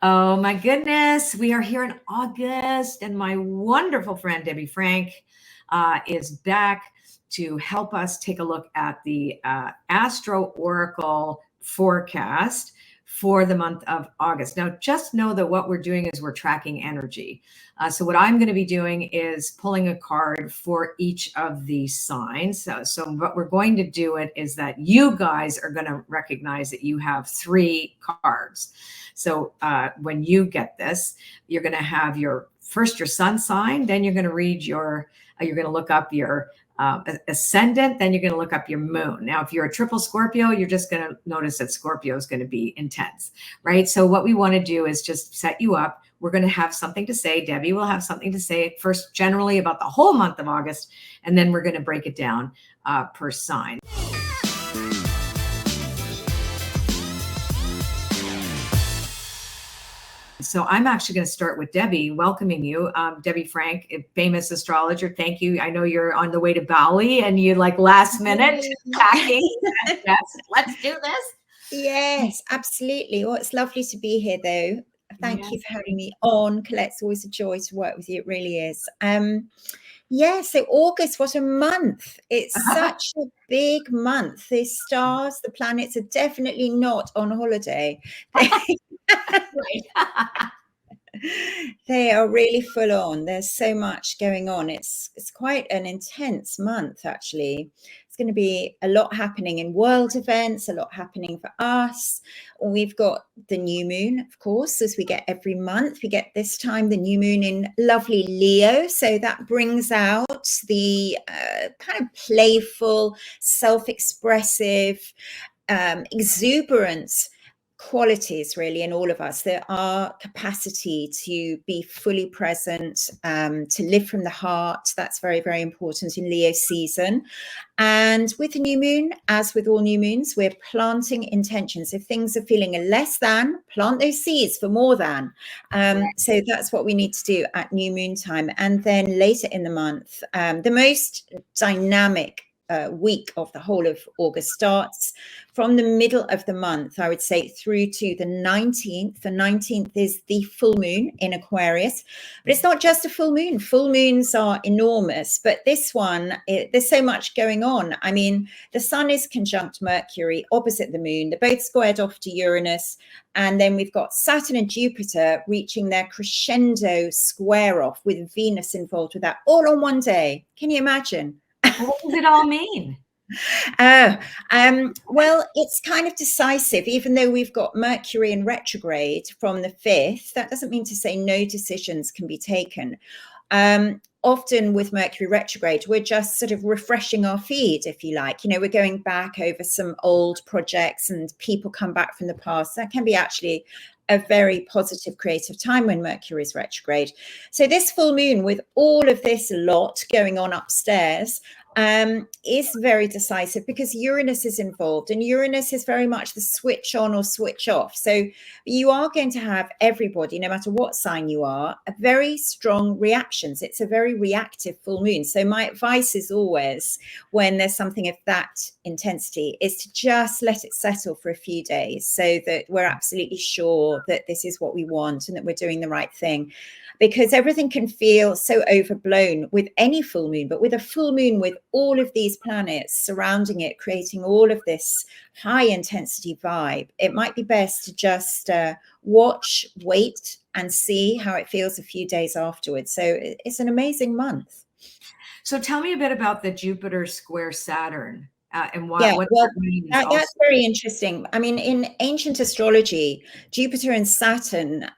Oh my goodness, we are here in August, and my wonderful friend Debbie Frank is back to help us take a look at the Astro Oracle Forecast for the month of August. Now, just know that what we're doing is we're tracking energy. So what I'm going to be doing is pulling a card for each of these signs. So what we're going to do it is that you guys are going to recognize that you have 3 cards. So when you get this, you're going to have your sun sign, then you're going to read you're going to look up your ascendant, then you're going to look up your moon. Now, if you're a triple Scorpio, you're just going to notice that Scorpio is going to be intense, right? So what we want to do is just set you up. We're going to have something to say. Debbie will have something to say first, generally about the whole month of August, and then we're going to break it down per sign. So I'm actually going to start with Debbie, welcoming you. Debbie Frank, a famous astrologer. Thank you. I know you're on the way to Bali and you like last minute packing. Yes, let's do this. Yes, absolutely. Well, it's lovely to be here though. Thank you for having me on. Colette, it's always a joy to work with you. It really is. Yeah, so August, what a month. It's such a big month. The stars, the planets are definitely not on holiday. They are really full on. There's so much going on. It's quite an intense month, actually. It's going to be a lot happening in world events, a lot happening for us. We've got the new moon, of course, as we get every month. We get this time the new moon in lovely Leo. So that brings out the kind of playful, self-expressive, exuberance qualities really in all of us. There are capacity to be fully present, to live from the heart. That's very, very important in Leo season. And with the new moon, as with all new moons, we're planting intentions. If things are feeling a less than, plant those seeds for more than. So that's what we need to do at new moon time. And then later in the month, the most dynamic week of the whole of August starts from the middle of the month, I would say, through to the 19th. The 19th is the full moon in Aquarius, but it's not just a full moon. Full moons are enormous, but this one, there's so much going on. I mean, the sun is conjunct Mercury opposite the moon. They're both squared off to Uranus. And then we've got Saturn and Jupiter reaching their crescendo square off with Venus involved with that all on one day. Can you imagine? What does it all mean? Well, it's kind of decisive. Even though we've got Mercury in retrograde from the 5th, that doesn't mean to say no decisions can be taken. Often with Mercury retrograde, we're just sort of refreshing our feed, if you like. You know, we're going back over some old projects and people come back from the past. That can be actually a very positive creative time when Mercury is retrograde. So this full moon with all of this lot going on upstairs is very decisive because Uranus is involved, and Uranus is very much the switch on or switch off. So you are going to have everybody, no matter what sign you are, a very strong reactions. It's a very reactive full moon. So my advice is always, when there's something of that intensity, is to just let it settle for a few days so that we're absolutely sure that this is what we want and that we're doing the right thing. Because everything can feel so overblown with any full moon, but with a full moon with all of these planets surrounding it, creating all of this high intensity vibe, it might be best to just watch, wait, and see how it feels a few days afterwards. So it's an amazing month. So tell me a bit about the Jupiter square Saturn. And what that's very interesting. I mean, in ancient astrology, Jupiter and Saturn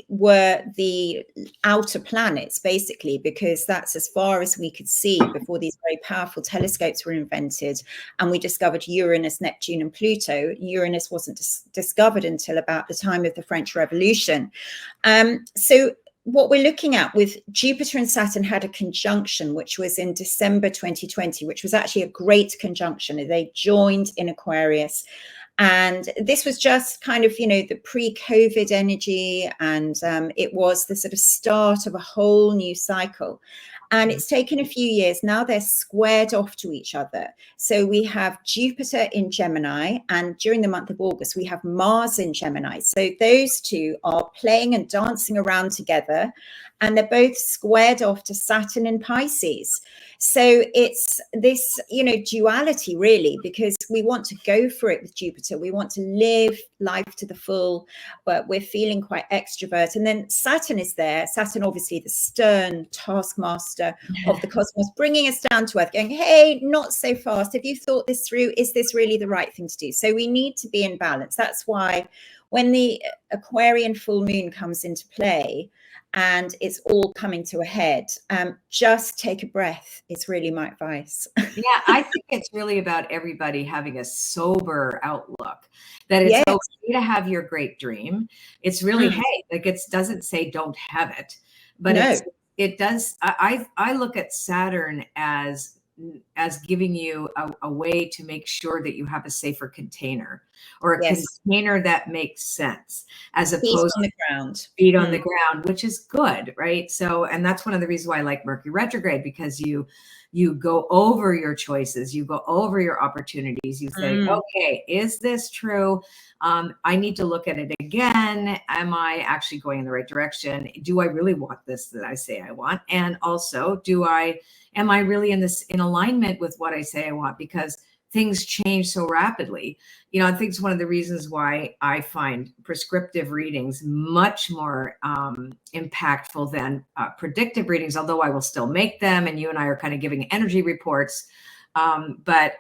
were the outer planets, basically, because that's as far as we could see before these very powerful telescopes were invented. And we discovered Uranus, Neptune, and Pluto. Uranus wasn't discovered until about the time of the French Revolution. So what we're looking at with Jupiter and Saturn had a conjunction, which was in December 2020, which was actually a great conjunction. They joined in Aquarius. And this was just kind of, you know, the pre-COVID energy. And it was the sort of start of a whole new cycle. And it's taken a few years. Now they're squared off to each other. So we have Jupiter in Gemini, and during the month of August, we have Mars in Gemini. So those two are playing and dancing around together, and they're both squared off to Saturn in Pisces. So it's this, duality really, because we want to go for it with Jupiter. We want to live life to the full, but we're feeling quite extrovert. And then Saturn is there. Saturn, obviously the stern taskmaster of the cosmos, bringing us down to earth, going, hey, not so fast. Have you thought this through? Is this really the right thing to do? So we need to be in balance. That's why when the Aquarian full moon comes into play, and it's all coming to a head, just take a breath. It's really my advice. Yeah, I think it's really about everybody having a sober outlook, that it's okay to have your great dream. It's really, hey, like it doesn't say don't have it, but it does. I look at Saturn as giving you a way to make sure that you have a safer container, or a container that makes sense, as opposed on the ground. Feet on the ground, which is good, right? So, and that's one of the reasons why I like Mercury retrograde, because you go over your choices, you go over your opportunities, you say, okay, is this true? I need to look at it again. Am I actually going in the right direction? Do I really want this that I say I want? And also, am I really in alignment with what I say I want? Because things change so rapidly. I think it's one of the reasons why I find prescriptive readings much more impactful than predictive readings, although I will still make them. And you and I are kind of giving energy reports. But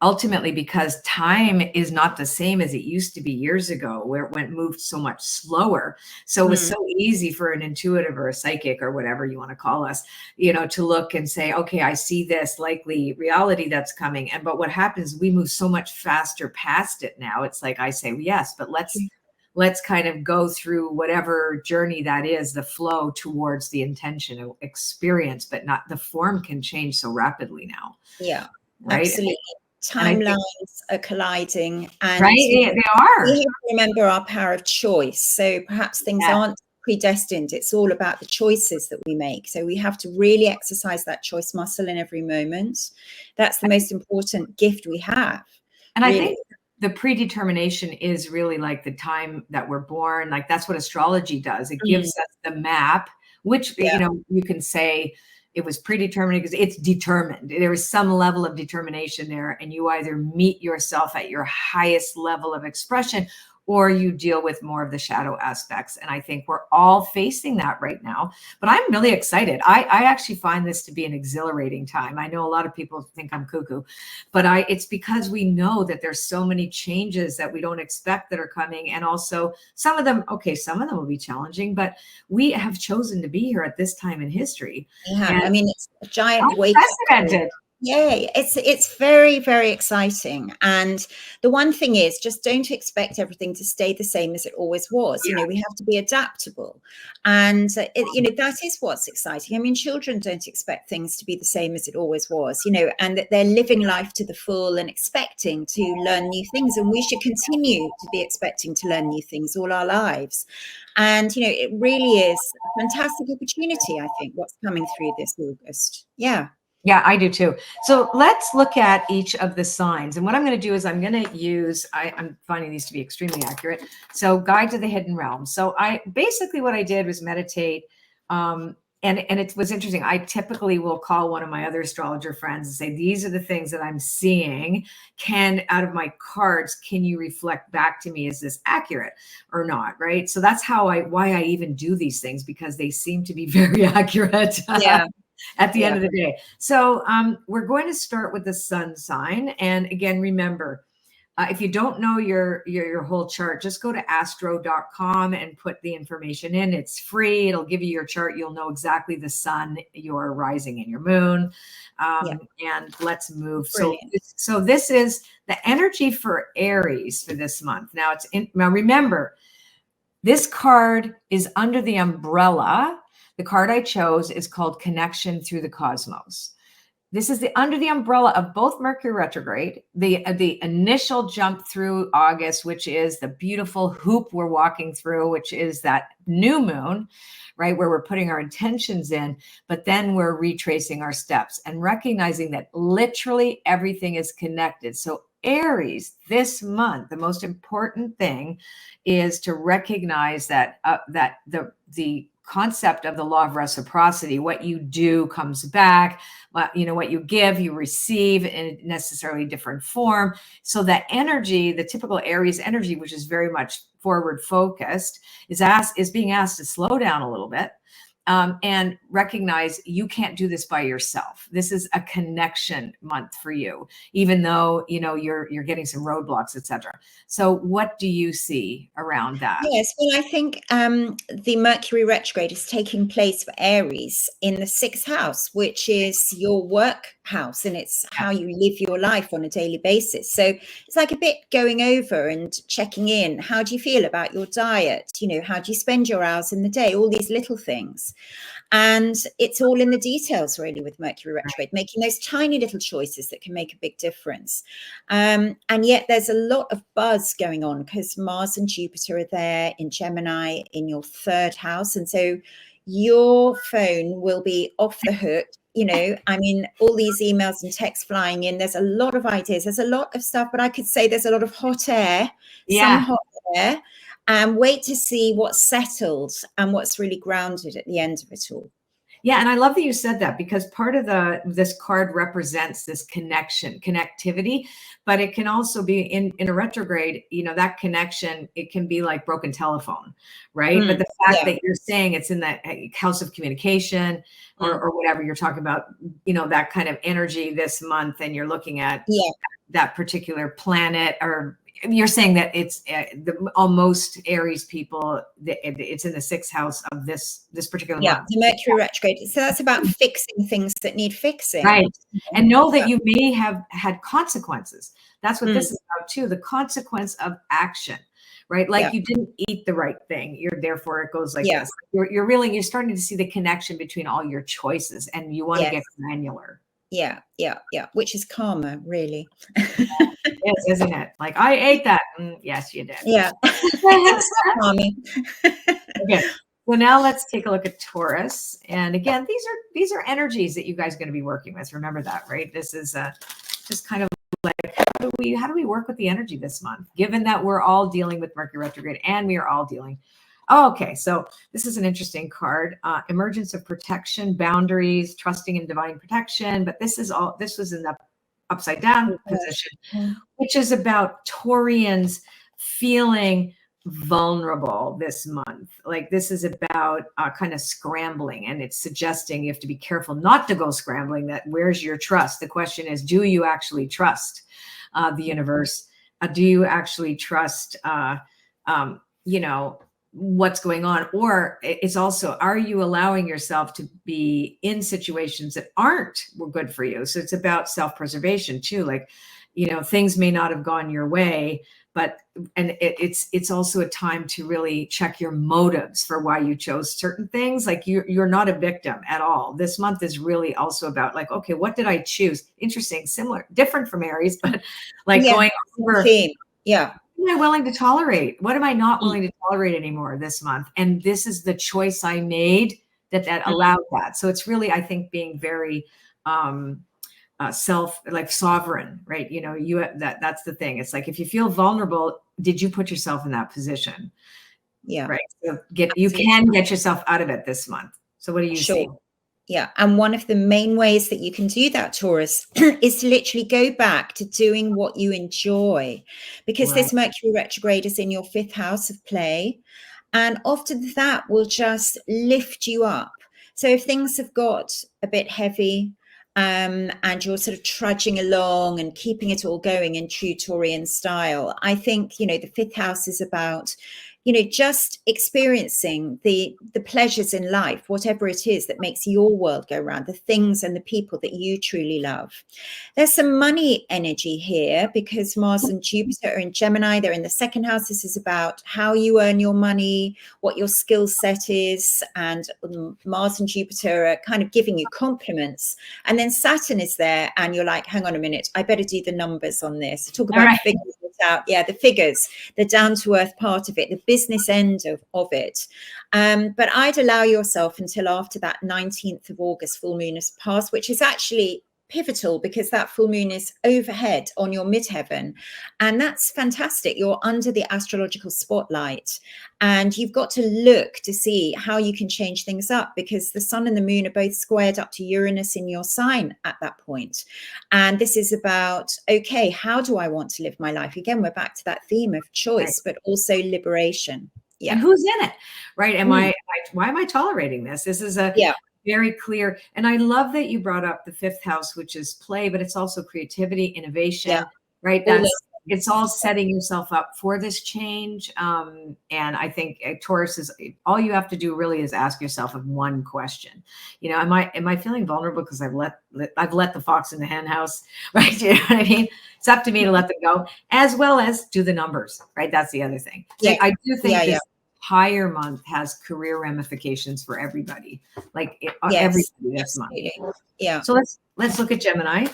ultimately, because time is not the same as it used to be years ago, where it moved so much slower. So it was so easy for an intuitive or a psychic or whatever you want to call us, to look and say, okay, I see this likely reality that's coming. But what happens, we move so much faster past it now. It's like I say, yes, but let's kind of go through whatever journey that is, the flow towards the intention of experience, but not the form can change so rapidly now. Yeah, right. Absolutely. Timelines are colliding, and they are. We have to remember our power of choice. So perhaps things aren't predestined. It's all about the choices that we make. So we have to really exercise that choice muscle in every moment. That's the most important gift we have. And really. I think the predetermination is really like the time that we're born. Like that's what astrology does. It gives us the map, which, you can say, it was predetermined because it's determined. There is some level of determination there, and you either meet yourself at your highest level of expression, or you deal with more of the shadow aspects. And I think we're all facing that right now. But I'm really excited. I actually find this to be an exhilarating time. I know a lot of people think I'm cuckoo, but it's because we know that there's so many changes that we don't expect that are coming. And also some of them will be challenging, but we have chosen to be here at this time in history. Yeah, I mean, it's a giant wake up. Yay. It's very, very exciting. And the one thing is, just don't expect everything to stay the same as it always was. We have to be adaptable. And, that is what's exciting. I mean, children don't expect things to be the same as it always was, and that they're living life to the full and expecting to learn new things. And we should continue to be expecting to learn new things all our lives. And, it really is a fantastic opportunity, I think, what's coming through this August. Yeah. Yeah, I do too. So let's look at each of the signs. And what I'm going to do is I'm going to use, I'm finding these to be extremely accurate. So Guide to the Hidden Realm. So what I did was meditate. And it was interesting. I typically will call one of my other astrologer friends and say, these are the things that I'm seeing. Out of my cards, can you reflect back to me? Is this accurate or not? Right. So that's why I even do these things, because they seem to be very accurate. Yeah. At the end of the day. So we're going to start with the sun sign. And again, remember, if you don't know your whole chart, just go to astro.com and put the information in. It's free. It'll give you your chart. You'll know exactly the sun, your rising, and your moon. And let's move. So this is the energy for Aries for this month. Now remember, this card is under the umbrella. The card I chose is called Connection Through the Cosmos. this is under the umbrella of both Mercury retrograde, the initial jump through August, which is the beautiful hoop we're walking through, which is that new moon, right, where we're putting our intentions in, but then we're retracing our steps and recognizing that literally everything is connected. So Aries, this month, the most important thing is to recognize that that the concept of the law of reciprocity, what you do comes back, what you give, you receive in necessarily different form. So that energy, the typical Aries energy, which is very much forward focused, is being asked to slow down a little bit. And recognize you can't do this by yourself. This is a connection month for you, even though you're getting some roadblocks, etc. So, what do you see around that? Yes, well, I think the Mercury retrograde is taking place for Aries in the 6th house, which is your work house, and it's how you live your life on a daily basis. So it's like a bit going over and checking in. How do you feel about your diet? How do you spend your hours in the day? All these little things. And it's all in the details, really, with Mercury retrograde, making those tiny little choices that can make a big difference. And yet there's a lot of buzz going on because Mars and Jupiter are there in Gemini in your 3rd house. And so your phone will be off the hook. All these emails and texts flying in. There's a lot of ideas. There's a lot of stuff, but I could say there's a lot of hot air, some hot air. And wait to see what's settled and what's really grounded at the end of it all. Yeah, and I love that you said that, because part of this card represents this connectivity, but it can also be in a retrograde, that connection, it can be like broken telephone, right? But the fact that you're saying it's in that house of communication or whatever you're talking about, that kind of energy this month, and you're looking at that particular planet, or you're saying that it's almost Aries people, it's in the 6th house of this particular month. The Mercury retrograde. So that's about fixing things that need fixing. Right. And know that you may have had consequences. That's what this is about too. The consequence of action, right? Like you didn't eat the right thing. Therefore it goes like this. You're starting to see the connection between all your choices, and you want to get granular. Yeah. Which is karma, really. Yes, isn't it? Like, I ate that. Yes, you did. Yeah. Okay. Well, now let's take a look at Taurus. And again, these are energies that you guys are going to be working with. Remember that, right? This is just kind of like, how do we work with the energy this month, given that we're all dealing with Mercury retrograde and we are all dealing. Okay, so this is an interesting card. Emergence of protection, boundaries, trusting in divine protection. But this was in the upside down position, which is about Taurians feeling vulnerable this month. Like, this is about kind of scrambling, and it's suggesting you have to be careful not to go scrambling. That where's your trust? The question is, do you actually trust the universe? Do you actually trust, what's going on? Or it's also, are you allowing yourself to be in situations that aren't good for you? So it's about self-preservation too. Like, things may not have gone your way, and it's also a time to really check your motives for why you chose certain things. Like, you're not a victim at all. This month is really also about, like, okay, what did I choose? Interesting, similar, different from Aries, but like going over. What am I willing to tolerate? What am I not willing to tolerate anymore this month? And this is the choice I made that allowed that. So it's really, I think, being very sovereign, right? That's the thing. It's like, if you feel vulnerable, did you put yourself in that position? Yeah. Right. So you can get yourself out of it this month. So what do you see? Yeah. And one of the main ways that you can do that, Taurus, is to literally go back to doing what you enjoy, because this Mercury retrograde is in your 5th house of play. And often that will just lift you up. So if things have got a bit heavy, and you're sort of trudging along and keeping it all going in true Taurian style, I think, the 5th house is about, just experiencing the pleasures in life, whatever it is that makes your world go round, the things and the people that you truly love. There's some money energy here because Mars and Jupiter are in Gemini. They're in the second house. This is about how you earn your money, what your skill set is, and Mars and Jupiter are kind of giving you compliments. And then Saturn is there and you're like, hang on a minute, I better do the numbers on this. Talk about figures out. Yeah, the figures, the down-to-earth part of it, the business end of it. But I'd allow yourself until after that 19th of August full moon has passed, which is actually pivotal because that full moon is overhead on your midheaven, and that's fantastic. You're under the astrological spotlight and you've got to look to see how you can change things up, because the sun and the moon are both squared up to Uranus in your sign at that point. And this is about, okay, how do I want to live my life? Again, we're back to that theme of choice, but also liberation. Yeah. And who's in it, right? Why am I tolerating this? This is a very clear. And I love that you brought up the fifth house, which is play, but it's also creativity, innovation, right? It's all setting yourself up for this change. And I think Taurus is, all you have to do really is ask yourself one question. Am I feeling vulnerable because I've let the fox in the hen house, right? You know what I mean? It's up to me to let them go, as well as do the numbers, right? That's the other thing. So I do think this higher month has career ramifications for everybody, everybody this month. Yeah. So let's look at Gemini.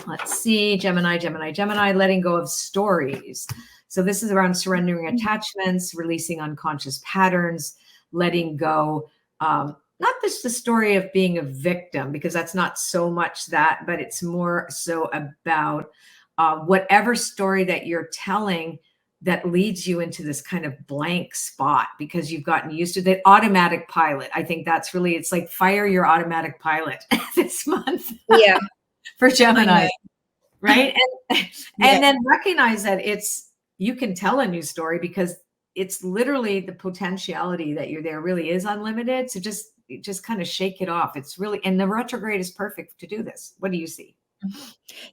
Let's see, Gemini, letting go of stories. So this is around surrendering attachments, releasing unconscious patterns, letting go. Not just the story of being a victim, because that's not so much that, but it's more so about whatever story that you're telling that leads you into this kind of blank spot because you've gotten used to the automatic pilot. I think that's really, it's like fire your automatic pilot this month. Yeah. For Gemini, right? And then recognize that you can tell a new story because it's literally the potentiality that you're there really is unlimited. So just kind of shake it off. It's really, and the retrograde is perfect to do this. What do you see?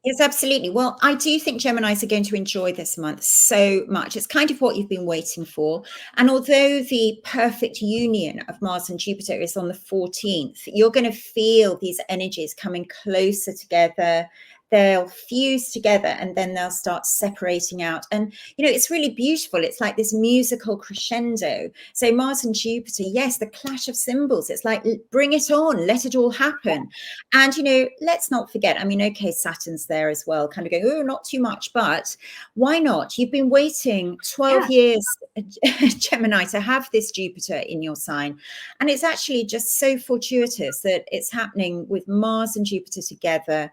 Yes, absolutely. Well, I do think Geminis are going to enjoy this month so much. It's kind of what you've been waiting for. And although the perfect union of Mars and Jupiter is on the 14th, you're going to feel these energies coming closer together. They'll fuse together and then they'll start separating out. And, it's really beautiful. It's like this musical crescendo. So Mars and Jupiter, yes, the clash of symbols. It's like, bring it on, let it all happen. And, let's not forget, okay, Saturn's there as well, kind of going, oh, not too much, but why not? You've been waiting 12 years, Gemini, to have this Jupiter in your sign. And it's actually just so fortuitous that it's happening with Mars and Jupiter together.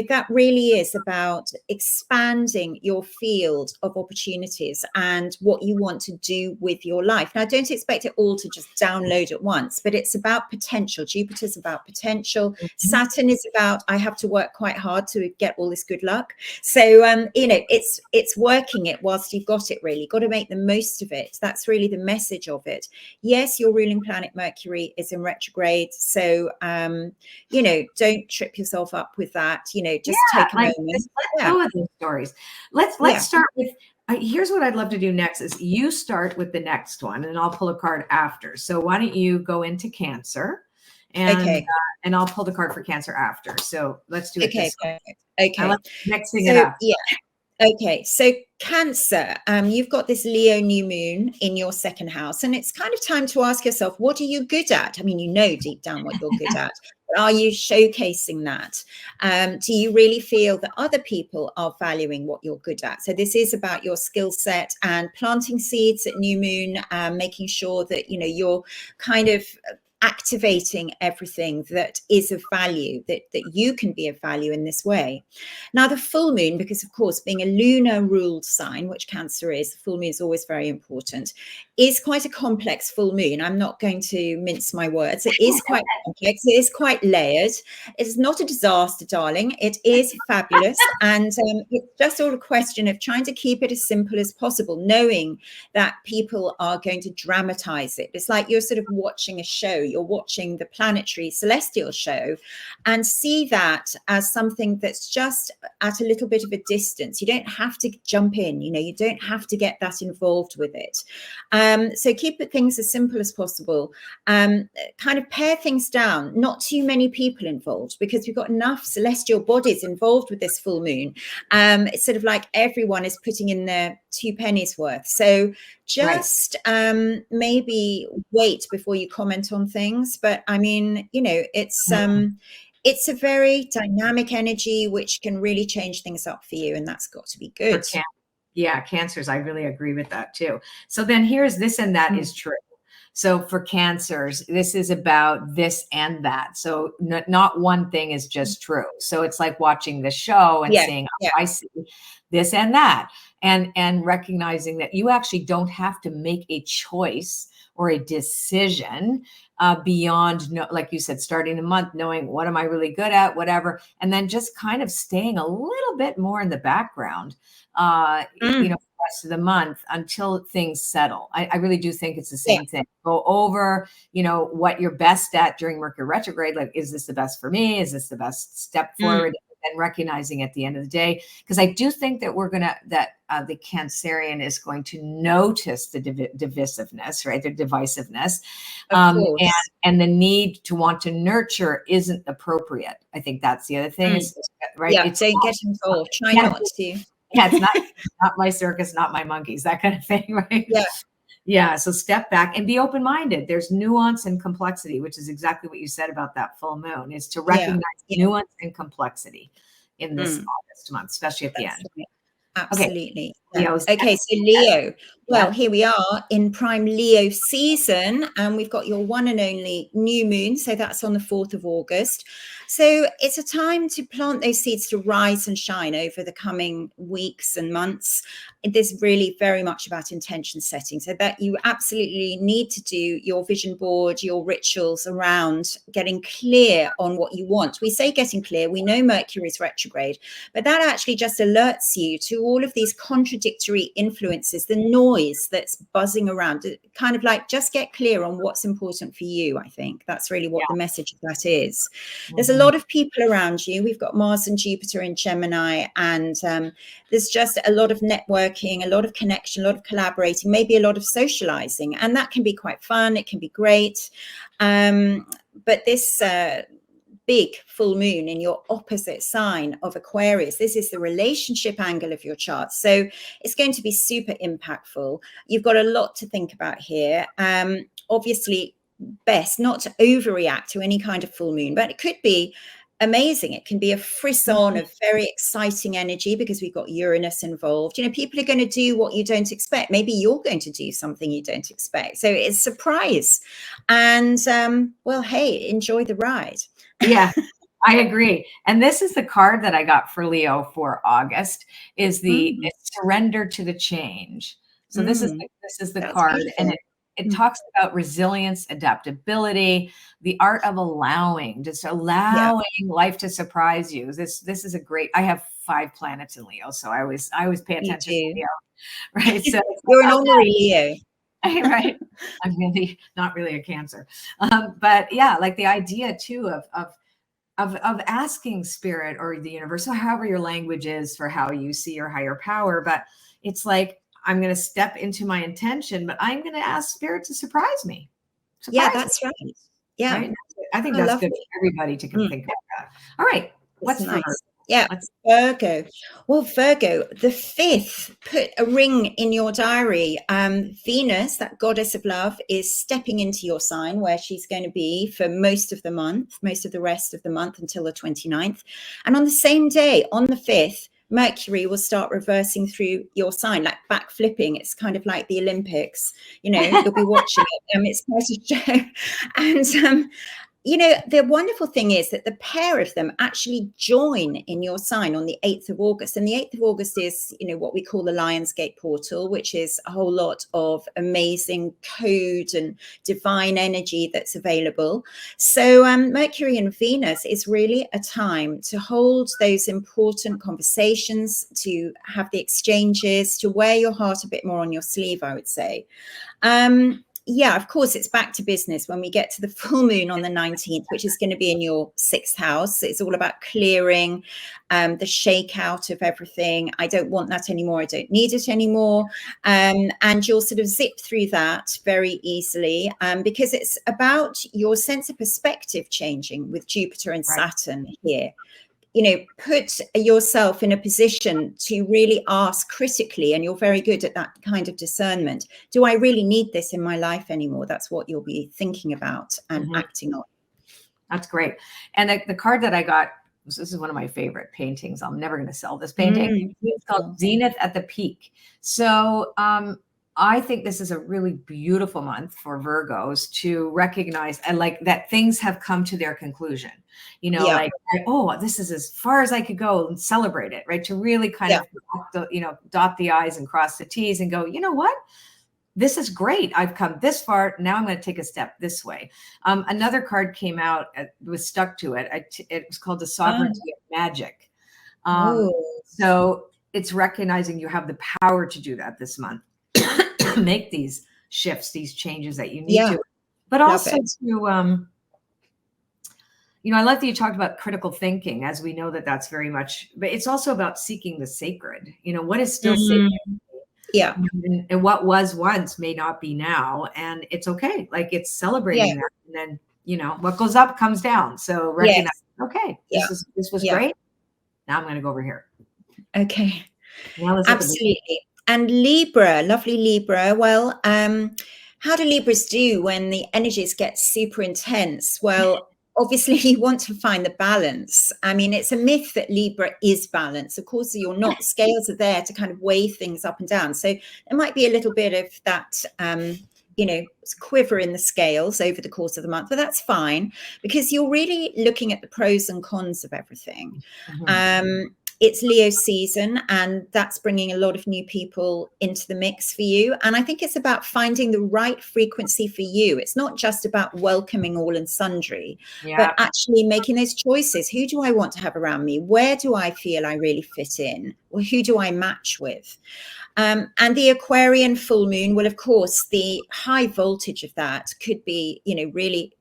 That really is about expanding your field of opportunities and what you want to do with your life. Now, don't expect it all to just download at once, but it's about potential. Jupiter's about potential. Saturn is about, I have to work quite hard to get all this good luck. So, it's working it whilst you've got it, really. Got to make the most of it. That's really the message of it. Yes, your ruling planet Mercury is in retrograde. So, don't trip yourself up with that. Just take a moment. Let's go with these stories. Let's start with, here's what I'd love to do next is you start with the next one and I'll pull a card after. So why don't you go into Cancer and I'll pull the card for Cancer after. So let's do it this way. Okay. Mixing it up. Yeah. Okay, so Cancer, you've got this Leo new moon in your second house, and it's kind of time to ask yourself, what are you good at? Deep down what you're good at. But are you showcasing that? Do you really feel that other people are valuing what you're good at? So this is about your skill set and planting seeds at new moon, making sure that, you're kind of activating everything that is of value, that you can be of value in this way. Now, the full moon, because of course, being a lunar ruled sign, which Cancer is, the full moon is always very important, is quite a complex full moon. I'm not going to mince my words. It is quite complex. It is quite layered. It's not a disaster, darling. It is fabulous. And it's just all a question of trying to keep it as simple as possible, knowing that people are going to dramatize it. It's like you're sort of watching a show. you're watching the planetary celestial show, and see that as something that's just at a little bit of a distance. You don't have to jump in, you know, you don't have to get that involved with it. So keep things as simple as possible. Kind of pare things down, not too many people involved, because we've got enough celestial bodies involved with this full moon. It's sort of like everyone is putting in their 2 pennies worth. So just maybe wait before you comment on things. But I mean, you know, it's a very dynamic energy which can really change things up for you, and that's got to be good. Yeah, Cancers, I really agree with that too. So then here's this and that is true. So for Cancers, this is about this and that. So not one thing is just true. So it's like watching the show and saying, oh, I see this and that, and recognizing that you actually don't have to make a choice or a decision beyond, like you said, starting the month, knowing what am I really good at, whatever, and then just kind of staying a little bit more in the background, you know, the rest of the month until things settle. I really do think it's the same thing. Go over, you know, what you're best at during Mercury retrograde. Like, is this the best for me? Is this the best step forward? And recognizing at the end of the day, because I do think that the Cancerian is going to notice the divisiveness, right? The divisiveness, and the need to want to nurture isn't appropriate. I think that's the other thing, right? Yeah, don't get involved. Try not to. Yeah, it's not my circus, not my monkeys, that kind of thing, right? Yeah. So step back and be open-minded. There's nuance and complexity, which is exactly what you said about that full moon, is to recognize nuance and complexity in this August month, especially at the end. Absolutely. Okay, so Leo. Well, here we are in prime Leo season, and we've got your one and only new moon. So that's on the 4th of August. So it's a time to plant those seeds to rise and shine over the coming weeks and months. It is really very much about intention setting, so that you absolutely need to do your vision board, your rituals around getting clear on what you want. We say getting clear, we know Mercury is retrograde, but that actually just alerts you to all of these contradictory influences, the noise that's buzzing around. Kind of like, just get clear on what's important for you. I think that's really what the message of that is. There's a lot of people around you. We've got Mars and Jupiter in Gemini, and there's just a lot of networking, a lot of connection, a lot of collaborating, maybe a lot of socializing, and that can be quite fun. It can be great. But this big full moon in your opposite sign of Aquarius, this is the relationship angle of your chart, so it's going to be super impactful. You've got a lot to think about here. Obviously, best not to overreact to any kind of full moon, but it could be amazing. It can be a frisson of very exciting energy, because we've got Uranus involved. You know, people are going to do what you don't expect. Maybe you're going to do something you don't expect, so it's a surprise. And well, hey, enjoy the ride. Yeah, I agree. And this is the card that I got for Leo for August, is the surrender to the change. So this is the card, beautiful. And it talks about resilience, adaptability, the art of allowing, just allowing life to surprise you. This is a great. I have 5 planets in Leo, so I always pay attention to Leo, right? So you're an honorary Leo. Right. I'm really not really a Cancer. But yeah, like the idea too of asking spirit or the universe, or however your language is for how you see your higher power. But it's like, I'm going to step into my intention, but I'm going to ask spirit to surprise me. That's right. Yeah. Right? I think that's good for everybody to think about that. All right. What's nice. for Yeah, Virgo. Well, Virgo, the 5th, put a ring in your diary. Venus, that goddess of love, is stepping into your sign, where she's going to be for most of the rest of the month until the 29th. And on the same day, on the 5th, Mercury will start reversing through your sign, like back flipping. It's kind of like the Olympics, you know, you'll be watching it. It's quite a show. And you know, the wonderful thing is that the pair of them actually join in your sign on the 8th of August. And the 8th of August is, you know, what we call the Lionsgate portal, which is a whole lot of amazing code and divine energy that's available. So Mercury and Venus is really a time to hold those important conversations, to have the exchanges, to wear your heart a bit more on your sleeve, I would say. yeah, of course, it's back to business when we get to the full moon on the 19th, which is going to be in your 6th house. It's all about clearing the shakeout of everything. I don't want that anymore. I don't need it anymore. And you'll sort of zip through that very easily because it's about your sense of perspective changing with Jupiter and Saturn here. You know, put yourself in a position to really ask critically, and you're very good at that kind of discernment. Do I really need this in my life anymore? That's what you'll be thinking about and acting on. That's great. And the card that I got, this is one of my favorite paintings. I'm never going to sell this painting. It's called Zenith at the Peak. So I think this is a really beautiful month for Virgos to recognize and like that things have come to their conclusion, you know, like, oh, this is as far as I could go and celebrate it, right? To really kind of, you know, dot the I's and cross the T's and go, you know what? This is great. I've come this far. Now I'm going to take a step this way. Another card came out, was stuck to it. It was called the Sovereignty of Magic. So it's recognizing you have the power to do that this month. Make these shifts, these changes that you need to, but also to, you know, I like that you talked about critical thinking, as we know that that's very much, but it's also about seeking the sacred, you know, what is still sacred. Yeah. And what was once may not be now. And it's okay. Like it's celebrating that. And then, you know, what goes up comes down. So recognize, okay, this was great. Now I'm going to go over here. Okay. Absolutely. And Libra, lovely Libra. Well, how do Libras do when the energies get super intense? Well, obviously you want to find the balance. I mean, it's a myth that Libra is balanced. Of course, you're not. Scales are there to kind of weigh things up and down. So there might be a little bit of that, you know, quiver in the scales over the course of the month, but that's fine because you're really looking at the pros and cons of everything. It's Leo season, and that's bringing a lot of new people into the mix for you. And I think it's about finding the right frequency for you. It's not just about welcoming all and sundry, but actually making those choices. Who do I want to have around me? Where do I feel I really fit in? Or who do I match with? And the Aquarian full moon, well, of course, the high voltage of that could be, you know, really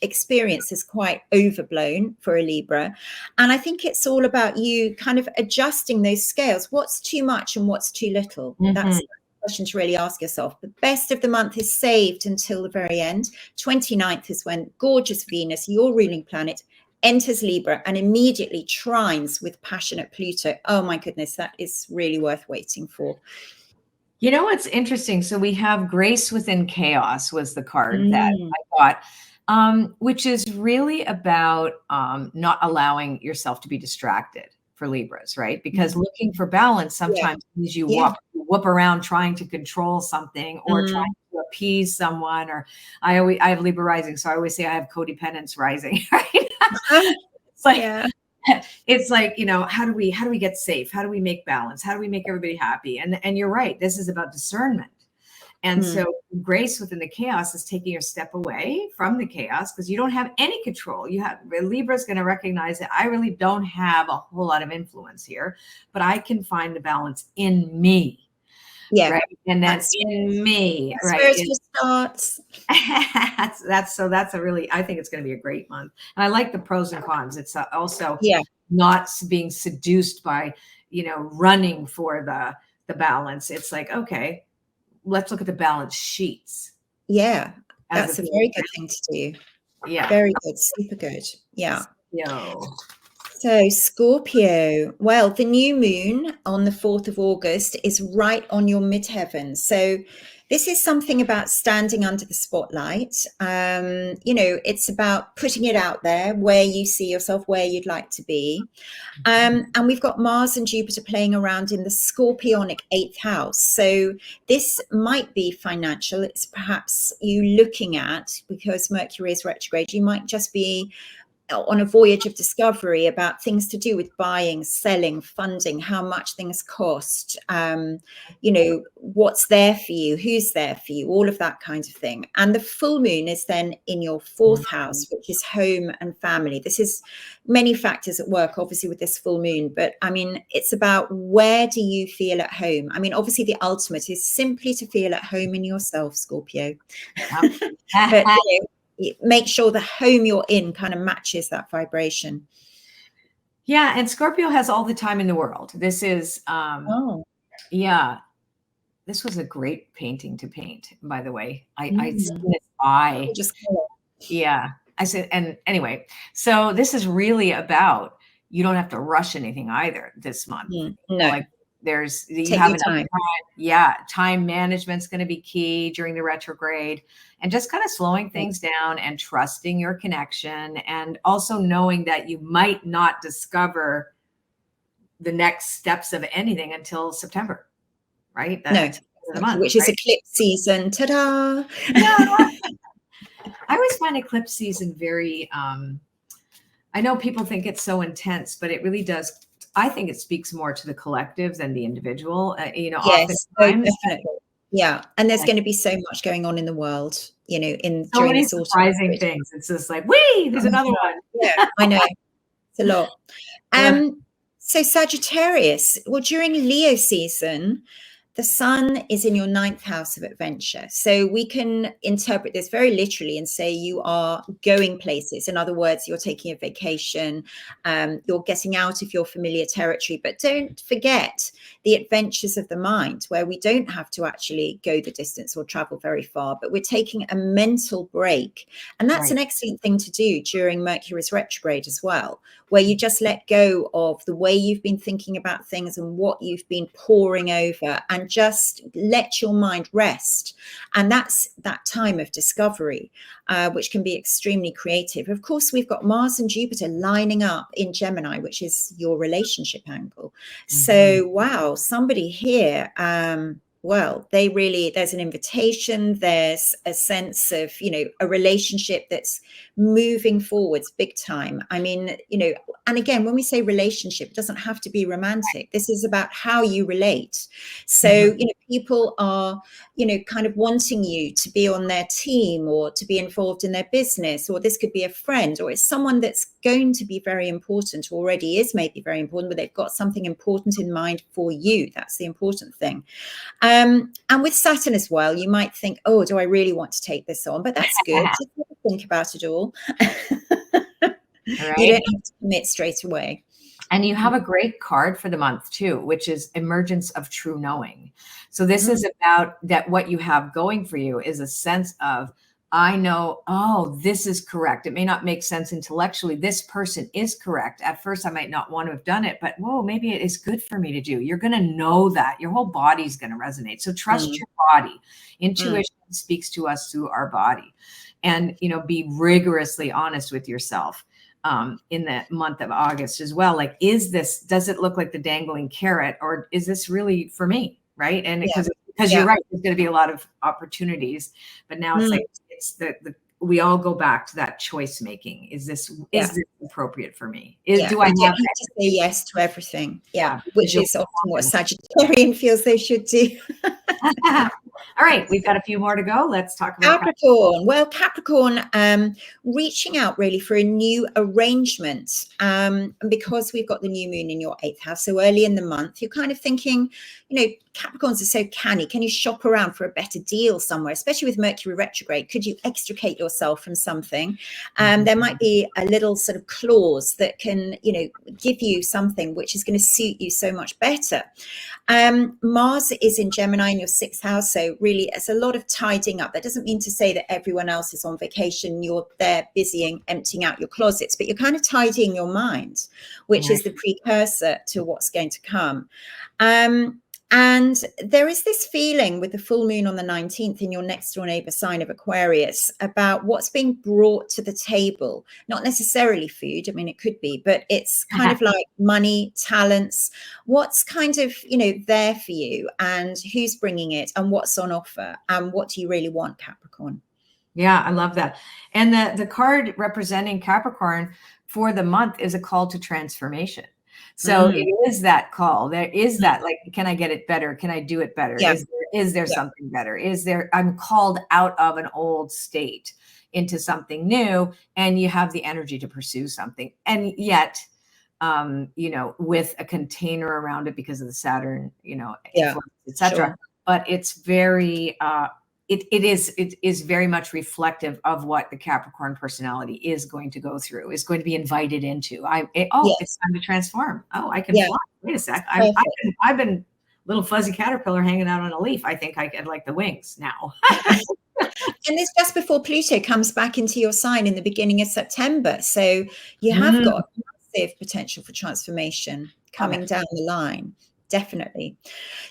experienced as quite overblown for a Libra. And I think it's all about you kind of adjusting those scales. What's too much and what's too little? That's the question to really ask yourself. The best of the month is saved until the very end. 29th is when gorgeous Venus, your ruling planet, enters Libra and immediately trines with passionate Pluto. Oh my goodness, that is really worth waiting for. You know what's interesting? So we have Grace Within Chaos was the card that I got, which is really about not allowing yourself to be distracted for Libras, right? Because looking for balance sometimes means you whoop around trying to control something or trying to appease someone. Or I have Libra rising, so I always say I have codependence rising, right? It's like it's like, you know, how do we get safe? How do we make balance? How do we make everybody happy? And you're right, this is about discernment. And so Grace Within the Chaos is taking a step away from the chaos because you don't have any control. Libra's going to recognize that I really don't have a whole lot of influence here, but I can find the balance in me. Yeah. Right. And that's in me. That's where it starts. That's a really, I think it's going to be a great month. And I like the pros and cons. It's also not being seduced by, you know, running for the balance. It's like, okay, let's look at the balance sheets. Yeah. That's a very good thing to do. Yeah. Very good. Super good. Yeah. So Scorpio, well, the new moon on the 4th of August is right on your midheaven. So this is something about standing under the spotlight. You know, it's about putting it out there where you see yourself, where you'd like to be. And we've got Mars and Jupiter playing around in the Scorpionic 8th house. So this might be financial. It's perhaps you looking at, because Mercury is retrograde, you might just be on a voyage of discovery about things to do with buying, selling, funding, how much things cost, what's there for you, who's there for you, all of that kind of thing. And the full moon is then in your fourth house, which is home and family. This is many factors at work, obviously, with this full moon. But I mean, it's about, where do you feel at home? I mean, obviously, the ultimate is simply to feel at home in yourself, Scorpio. But make sure the home you're in kind of matches that vibration. Yeah, and Scorpio has all the time in the world. This is this was a great painting to paint, by the way. I seen this eye. I said, and anyway, so this is really about, you don't have to rush anything either this month. No. Like, you Take have your enough time. Time management's going to be key during the retrograde, and just kind of slowing things down and trusting your connection, and also knowing that you might not discover the next steps of anything until September, right? That's the month, which is eclipse season. Ta-da! I always find eclipse season very, I know people think it's so intense, but it really does. I think it speaks more to the collective than the individual, Yes, definitely. Yeah. And there's going to be so much going on in the world, during many this autumn. surprising things. It's just like, whee, there's another one. Yeah, I know. It's a lot. So Sagittarius, well, during Leo season, the sun is in your 9th house of adventure. So we can interpret this very literally and say you are going places. In other words, you're taking a vacation, you're getting out of your familiar territory. But don't forget the adventures of the mind, where we don't have to actually go the distance or travel very far, but we're taking a mental break. And that's an excellent thing to do during Mercury's retrograde as well, where you just let go of the way you've been thinking about things and what you've been poring over, and just let your mind rest. And that's that time of discovery, which can be extremely creative. Of course, we've got Mars and Jupiter lining up in Gemini, which is your relationship angle. So, wow, somebody here, well, there's an invitation, there's a sense of, a relationship that's moving forwards big time. I mean, and again, when we say relationship, it doesn't have to be romantic. This is about how you relate. So, people are, kind of wanting you to be on their team or to be involved in their business, or this could be a friend, or it's someone that's going to be very important, already is maybe very important, but they've got something important in mind for you. That's the important thing. And with Saturn as well, you might think, oh, do I really want to take this on? But that's good. Just think about it all. You don't have to commit straight away. And you have a great card for the month too, which is emergence of true knowing. So this is about that. What you have going for you is a sense of, I know, oh, this is correct. It may not make sense intellectually. This person is correct. At first, I might not want to have done it, but whoa, maybe it is good for me to do. You're going to know that. Your whole body's going to resonate. So trust your body. Intuition speaks to us through our body. And, be rigorously honest with yourself in the month of August as well. Like, does it look like the dangling carrot, or is this really for me? Right. And because you're right, there's going to be a lot of opportunities, but now it's like, it's we all go back to that choice making. Is this appropriate for me? Do I have to say yes to everything? Yeah. Which is often what Sagittarian feels they should do. All right, we've got a few more to go. Let's talk about Capricorn. Well, Capricorn, reaching out really for a new arrangement. Because we've got the new moon in your 8th house, so early in the month, you're kind of thinking, Capricorns are so canny. Can you shop around for a better deal somewhere, especially with Mercury retrograde? Could you extricate yourself from something? There might be a little sort of clause that can, give you something which is going to suit you so much better. Mars is in Gemini in your 6th house, so really it's a lot of tidying up. That doesn't mean to say that everyone else is on vacation, you're there busying, emptying out your closets, but you're kind of tidying your mind, which is the precursor to what's going to come. And there is this feeling with the full moon on the 19th in your next door neighbor sign of Aquarius about what's being brought to the table, not necessarily food. I mean, it could be, but it's kind of like money, talents, what's kind of, there for you, and who's bringing it, and what's on offer, and what do you really want, Capricorn? Yeah, I love that. And the card representing Capricorn for the month is a call to transformation. So Mm, it is that call. There is that, like, can I get it better? Can I do it better? yeah, Is there yeah, something better? Is there, I'm called out of an old state into something new, and you have the energy to pursue something. And yet, you know, with a container around it because of the Saturn, you know, yeah, influence, etc. sure. But it's very it is very much reflective of what the Capricorn personality is going to go through, is going to be invited into. Oh, it's Yes, time to transform. Oh, I can yeah, fly. Wait a sec. perfect. I've been little fuzzy caterpillar hanging out on a leaf. I think I get like the wings now. And it's just before Pluto comes back into your sign in the beginning of September. So you have Mm, got massive potential for transformation love coming it. down the line. Definitely.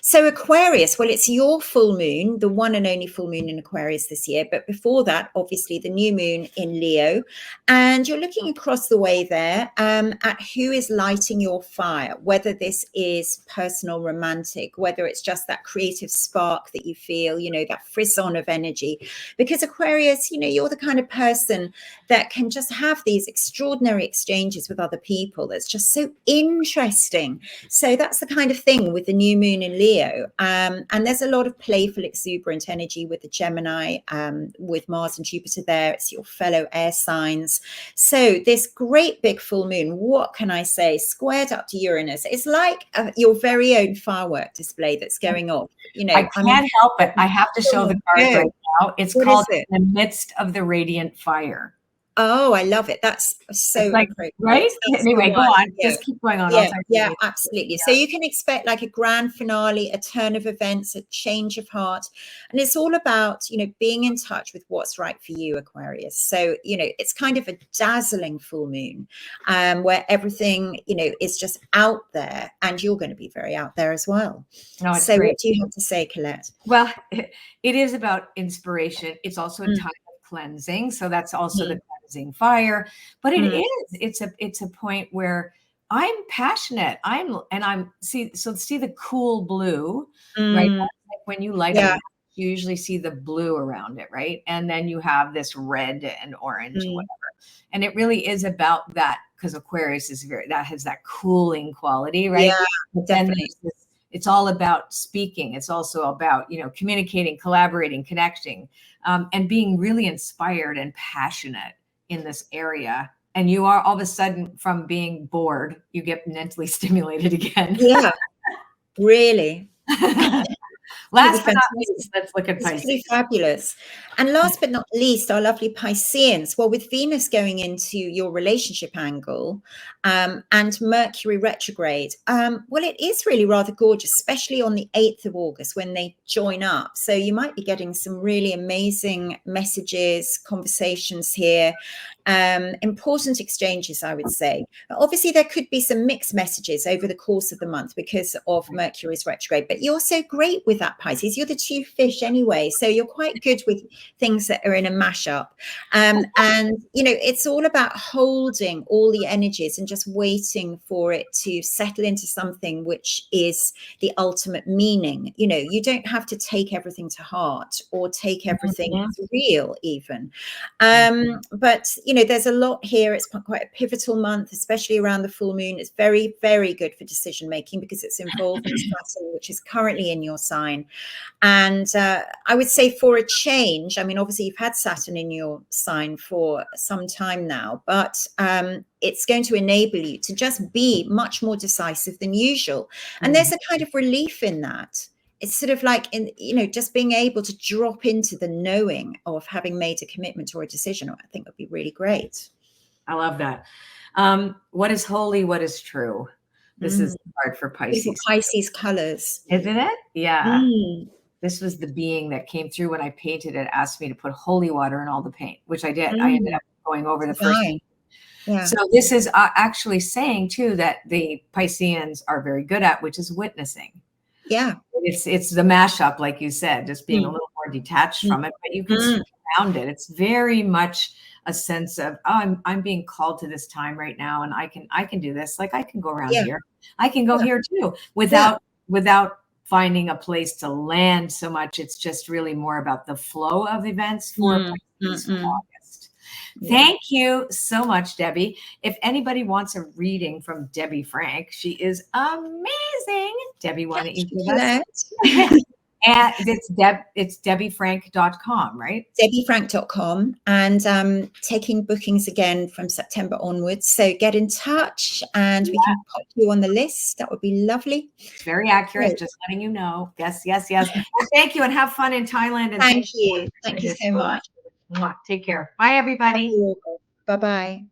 So Aquarius, well, it's your full moon, the one and only full moon in Aquarius this year. But before that, obviously, the new moon in Leo. And you're looking across the way there at who is lighting your fire, whether this is personal, romantic, whether it's just that creative spark that you feel, you know, that frisson of energy. Because Aquarius, you know, you're the kind of person that can just have these extraordinary exchanges with other people. That's just so interesting. So that's the kind of thing with the new moon in Leo. And there's a lot of playful, exuberant energy with the Gemini, with Mars and Jupiter there. It's your fellow air signs. So this great big full moon, what can I say, squared up to Uranus. It's like your very own firework display that's going off. You know, I I mean, can't help it. I have to show the card go. right now. It's What is called it? In the Midst of the Radiant Fire. Oh, I love it. That's It's so like, appropriate. right? That's the Anyway, go one. on. Yeah. Just keep going on. I'll Yeah, tell yeah, you. absolutely. So Yeah. you can expect like a grand finale, a turn of events, a change of heart. And it's all about, you know, being in touch with what's right for you, Aquarius. So, you know, it's kind of a dazzling full moon where everything, you know, is just out there, and you're going to be very out there as well. No, it's So great. what do you have to say, Colette? Well, it is about inspiration. It's also a Mm, time of cleansing. So that's also the mm, cleansing fire. But mm, it's a point where I'm passionate. I'm see the cool blue, right? mm. That's like when you light a Yeah. match, you usually see the blue around it, right? And then you have this red and orange and Mm, whatever. And it really is about that, because Aquarius is that has that cooling quality, right? yeah, But then definitely. there's this, it's all about speaking. It's also about, you know, communicating, collaborating, connecting, and being really inspired and passionate in this area. And you are all of a sudden, from being bored, you get mentally stimulated again. Yeah, really. Pretty Last but not fantastic. least, let's look at It's pretty Pisces. fabulous. And last but not least, our lovely Pisceans. Well, with Venus going into your relationship angle and Mercury retrograde, well, it is really rather gorgeous, especially on the 8th of August when they join up. So you might be getting some really amazing messages, conversations here, important exchanges, I would say. Obviously, there could be some mixed messages over the course of the month because of Mercury's retrograde, but you're so great with that, Pisces. You're the two fish anyway, so you're quite good with things that are in a mashup. And, you know, it's all about holding all the energies and just waiting for it to settle into something which is the ultimate meaning. You know, you don't have to take everything to heart or take everything Mhm. as real even. But, you know, there's a lot here. It's quite a pivotal month, especially around the full moon. It's very, very good for decision making because it's involved in Saturn, which is currently in your sign. And I would say for a change, I mean, obviously you've had Saturn in your sign for some time now, but it's going to enable you to just be much more decisive than usual. And there's a kind of relief in that. It's sort of like, in, you know, just being able to drop into the knowing of having made a commitment or a decision, I think would be really great. I love that. What is holy? What is true? This is hard for Beautiful Pisces, Pisces colors. isn't it? Yeah. Mm, This was the being that came through when I painted it, asked me to put holy water in all the paint, which I did. I ended mm, up going over the first. divine. Yeah. So this is actually saying too that the Pisceans are very good at, which is witnessing. Yeah. It's the mashup, like you said, just being a Mm, little more detached mm, from it, but you can mm. swim around it. It's very much a sense of, oh, I'm being called to this time right now, and I can do this. Like I can go around Yeah. here. I can go Yeah. here too, Yeah. without finding a place to land so much. It's just really more about the flow of events for Pisces for August. Thank you so much, Debbie. If anybody wants a reading from Debbie Frank, she is amazing. Debbie, why don't you give us? And it's debbiefrank.com, right? debbiefrank.com, and taking bookings again from September onwards. So get in touch and we can put you on the list. That would be lovely. It's very accurate. Great. Just letting you know. Yes, yes, yes. Well, thank you, and have fun in Thailand. And thank you. Thank you so much. Take care. Bye, everybody. Bye-bye.